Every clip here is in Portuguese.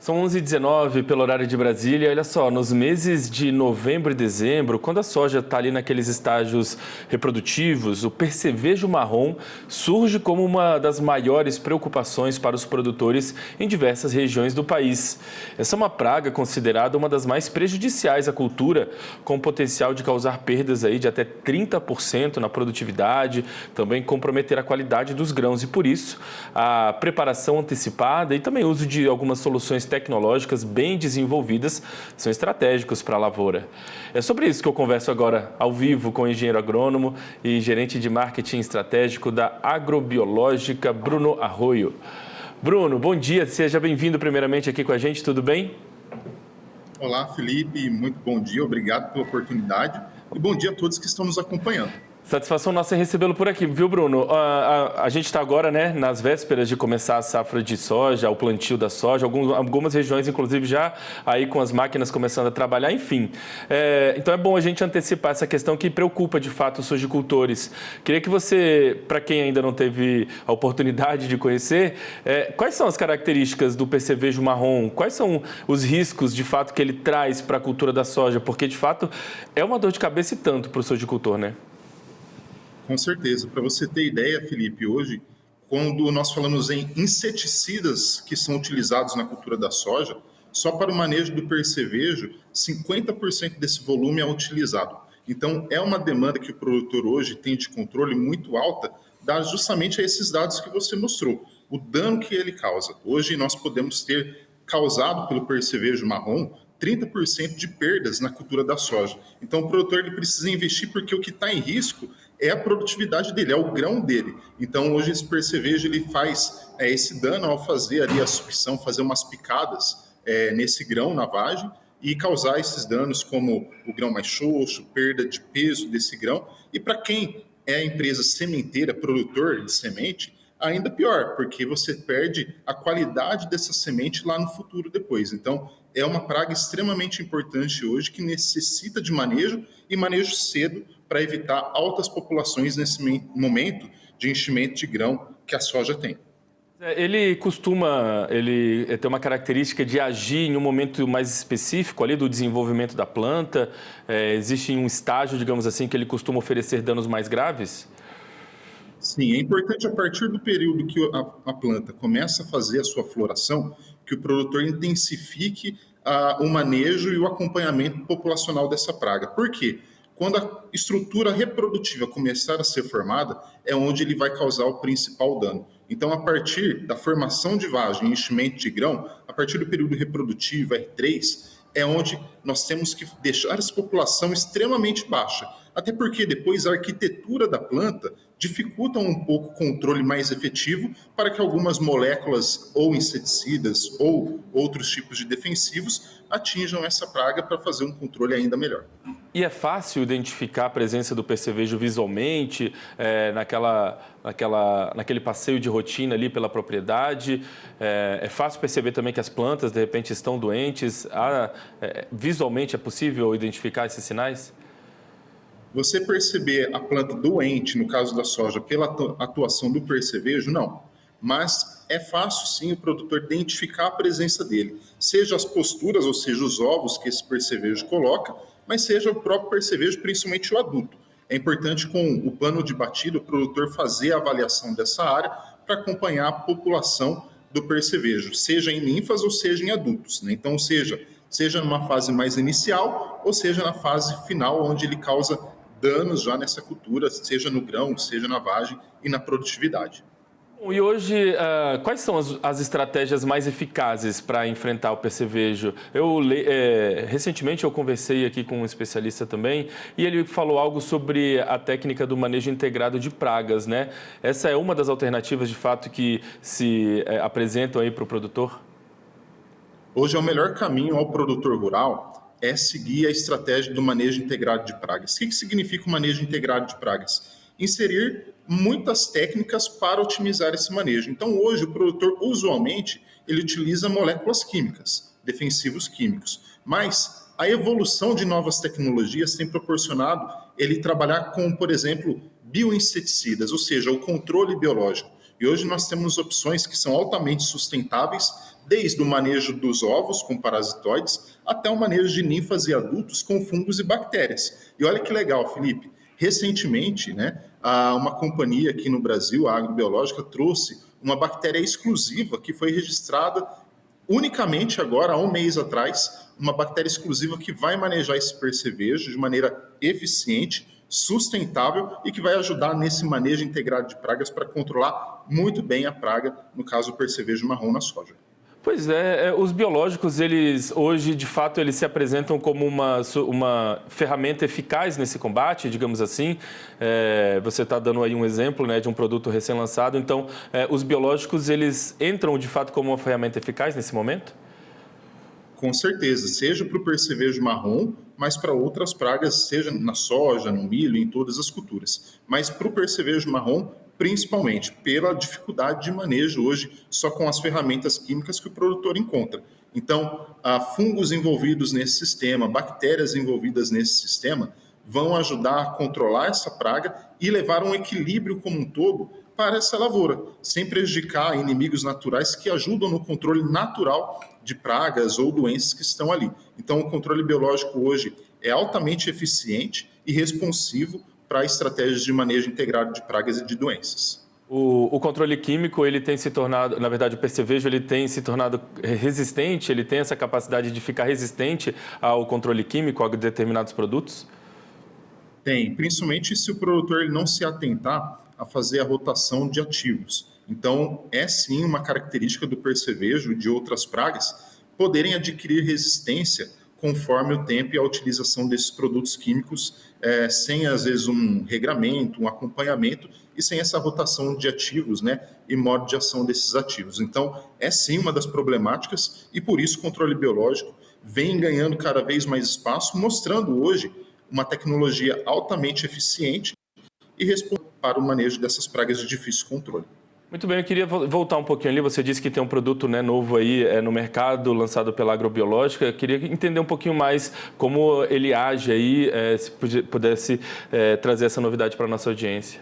São 11h19 pelo horário de Brasília. Olha só, nos meses de novembro e dezembro, quando a soja está ali naqueles estágios reprodutivos, o percevejo marrom surge como uma das maiores preocupações para os produtores em diversas regiões do país. Essa é uma praga considerada uma das mais prejudiciais à cultura, com potencial de causar perdas aí de até 30% na produtividade, também comprometer a qualidade dos grãos e, por isso, a preparação antecipada e também o uso de algumas soluções tecnológicas bem desenvolvidas são estratégicos para a lavoura. É sobre isso que eu converso agora ao vivo com o engenheiro agrônomo e gerente de marketing estratégico da Agrobiológica, Bruno Arroio. Bruno, bom dia, seja bem-vindo primeiramente aqui com a gente, tudo bem? Olá, Felipe, muito bom dia, obrigado pela oportunidade e bom dia a todos que estão nos acompanhando. Satisfação nossa em recebê-lo por aqui, viu, Bruno? A gente está agora, né, nas vésperas de começar a safra de soja, o plantio da soja, algumas regiões, inclusive, já aí com as máquinas começando a trabalhar, enfim. Então é bom a gente antecipar essa questão que preocupa, de fato, os sojicultores. Queria que você, para quem ainda não teve a oportunidade de conhecer, quais são as características do percevejo marrom? Quais são os riscos, de fato, que ele traz para a cultura da soja? Porque, de fato, é uma dor de cabeça e tanto para o sojicultor, né? Com certeza. Para você ter ideia, Felipe, hoje, quando nós falamos em inseticidas que são utilizados na cultura da soja, só para o manejo do percevejo, 50% desse volume é utilizado. Então, é uma demanda que o produtor hoje tem de controle muito alta, dada justamente a esses dados que você mostrou, o dano que ele causa. Hoje, nós podemos ter causado pelo percevejo marrom 30% de perdas na cultura da soja. Então, o produtor ele precisa investir porque o que está em risco é a produtividade dele, é o grão dele. Então, hoje, esse percevejo ele faz esse dano ao fazer ali a sucção, fazer umas picadas nesse grão, na vagem, e causar esses danos como o grão mais xoxo, perda de peso desse grão. E para quem é a empresa sementeira, produtor de semente, ainda pior, porque você perde a qualidade dessa semente lá no futuro depois. Então, é uma praga extremamente importante hoje que necessita de manejo e manejo cedo para evitar altas populações nesse momento de enchimento de grão que a soja tem. Ele ter uma característica de agir em um momento mais específico ali do desenvolvimento da planta? Existe um estágio, digamos assim, que ele costuma oferecer danos mais graves? Sim, é importante a partir do período que a planta começa a fazer a sua floração, que o produtor intensifique o manejo e o acompanhamento populacional dessa praga. Por quê? Quando a estrutura reprodutiva começar a ser formada, é onde ele vai causar o principal dano. Então, a partir da formação de vagem e enchimento de grão, a partir do período reprodutivo, R3, é onde nós temos que deixar essa população extremamente baixa. Até porque depois a arquitetura da planta dificulta um pouco o controle mais efetivo para que algumas moléculas ou inseticidas ou outros tipos de defensivos atinjam essa praga para fazer um controle ainda melhor. E é fácil identificar a presença do percevejo visualmente, naquele passeio de rotina ali pela propriedade? É fácil perceber também que as plantas, de repente, estão doentes? Visualmente é possível identificar esses sinais? Você perceber a planta doente, no caso da soja, pela atuação do percevejo, não. Mas é fácil, sim, o produtor identificar a presença dele. Seja as posturas, ou seja, os ovos que esse percevejo coloca, mas seja o próprio percevejo, principalmente o adulto. É importante, com o plano de batida, o produtor fazer a avaliação dessa área para acompanhar a população do percevejo, seja em ninfas ou seja em adultos, né? Então, seja numa fase mais inicial ou seja na fase final, onde ele causa danos já nessa cultura, seja no grão, seja na vagem e na produtividade. E hoje, quais são as estratégias mais eficazes para enfrentar o percevejo? Recentemente eu conversei aqui com um especialista também e ele falou algo sobre a técnica do manejo integrado de pragas, né? Essa é uma das alternativas, de fato, que se apresentam aí para o produtor? Hoje é o melhor caminho ao produtor rural é seguir a estratégia do manejo integrado de pragas. O que significa o manejo integrado de pragas? Inserir muitas técnicas para otimizar esse manejo. Então, hoje, o produtor, usualmente, ele utiliza moléculas químicas, defensivos químicos. Mas a evolução de novas tecnologias tem proporcionado ele trabalhar com, por exemplo, bioinseticidas, ou seja, o controle biológico. E hoje nós temos opções que são altamente sustentáveis, desde o manejo dos ovos com parasitoides até o manejo de ninfas e adultos com fungos e bactérias. E olha que legal, Felipe, recentemente, né, uma companhia aqui no Brasil, a Agrobiológica, trouxe uma bactéria exclusiva que foi registrada unicamente agora, há um mês atrás, uma bactéria exclusiva que vai manejar esse percevejo de maneira eficiente, sustentável e que vai ajudar nesse manejo integrado de pragas para controlar muito bem a praga, no caso o percevejo marrom na soja. Pois é, os biológicos, eles hoje, de fato, eles se apresentam como uma ferramenta eficaz nesse combate, digamos assim. Você está dando aí um exemplo, né, de um produto recém-lançado. Então, os biológicos, eles entram, de fato, como uma ferramenta eficaz nesse momento? Com certeza, seja para o percevejo marrom, mas para outras pragas, seja na soja, no milho, em todas as culturas. Mas para o percevejo marrom, principalmente pela dificuldade de manejo hoje, só com as ferramentas químicas que o produtor encontra. Então, fungos envolvidos nesse sistema, bactérias envolvidas nesse sistema, vão ajudar a controlar essa praga e levar um equilíbrio como um todo para essa lavoura, sem prejudicar inimigos naturais que ajudam no controle natural de pragas ou doenças que estão ali. Então, o controle biológico hoje é altamente eficiente e responsivo para estratégias de manejo integrado de pragas e de doenças. O controle químico, ele tem se tornado, na verdade, o percevejo, ele tem se tornado resistente, ele tem essa capacidade de ficar resistente ao controle químico, a determinados produtos? Tem, principalmente se o produtor ele não se atentar a fazer a rotação de ativos. Então, é sim uma característica do percevejo e de outras pragas poderem adquirir resistência conforme o tempo e a utilização desses produtos químicos, sem, às vezes, um regramento, um acompanhamento e sem essa rotação de ativos, né, e modo de ação desses ativos. Então, é sim uma das problemáticas e, por isso, o controle biológico vem ganhando cada vez mais espaço, mostrando hoje uma tecnologia altamente eficiente e responsável para o manejo dessas pragas de difícil controle. Muito bem, eu queria voltar um pouquinho ali. Você disse que tem um produto, né, novo aí no mercado, lançado pela Agrobiológica. Eu queria entender um pouquinho mais como ele age aí, se pudesse trazer essa novidade para a nossa audiência.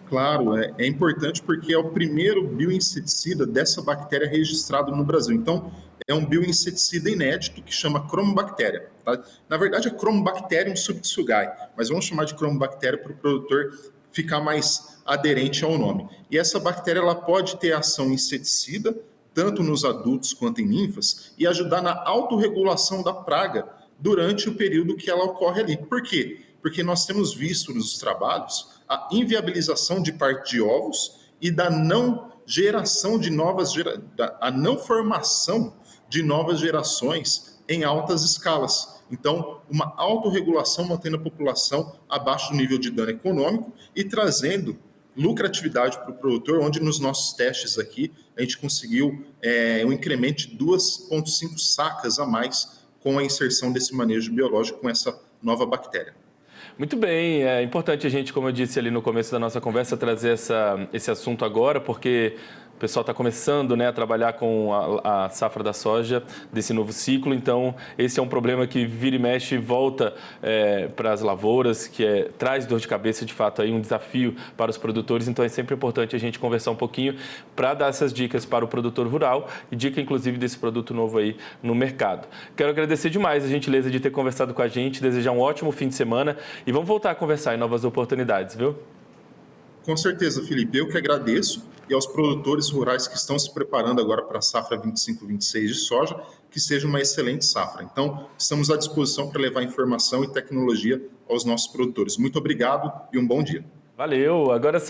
Claro, é importante porque é o primeiro bioinseticida dessa bactéria registrado no Brasil. Então, é um bioinseticida inédito que chama Cromobactéria. Tá? Na verdade, é Cromobacterium subtsugai, mas vamos chamar de Cromobactéria para o produtor ficar mais aderente ao nome. E essa bactéria ela pode ter ação inseticida, tanto nos adultos quanto em ninfas, e ajudar na autorregulação da praga durante o período que ela ocorre ali. Por quê? Porque nós temos visto nos trabalhos a inviabilização de parte de ovos e da não geração de a não formação de novas gerações em altas escalas. Então, uma autorregulação mantendo a população abaixo do nível de dano econômico e trazendo lucratividade para o produtor, onde nos nossos testes aqui a gente conseguiu um incremento de 2,5 sacas a mais com a inserção desse manejo biológico com essa nova bactéria. Muito bem, é importante a gente, como eu disse ali no começo da nossa conversa, trazer esse assunto agora, porque o pessoal está começando, né, a trabalhar com a safra da soja desse novo ciclo, então esse é um problema que vira e mexe e volta para as lavouras, que traz dor de cabeça, de fato, aí um desafio para os produtores, então é sempre importante a gente conversar um pouquinho para dar essas dicas para o produtor rural e dica, inclusive, desse produto novo aí no mercado. Quero agradecer demais a gentileza de ter conversado com a gente, desejar um ótimo fim de semana e vamos voltar a conversar em novas oportunidades, viu? Com certeza, Felipe, eu que agradeço e aos produtores rurais que estão se preparando agora para a safra 25-26 de soja, que seja uma excelente safra. Então, estamos à disposição para levar informação e tecnologia aos nossos produtores. Muito obrigado e um bom dia. Valeu, agora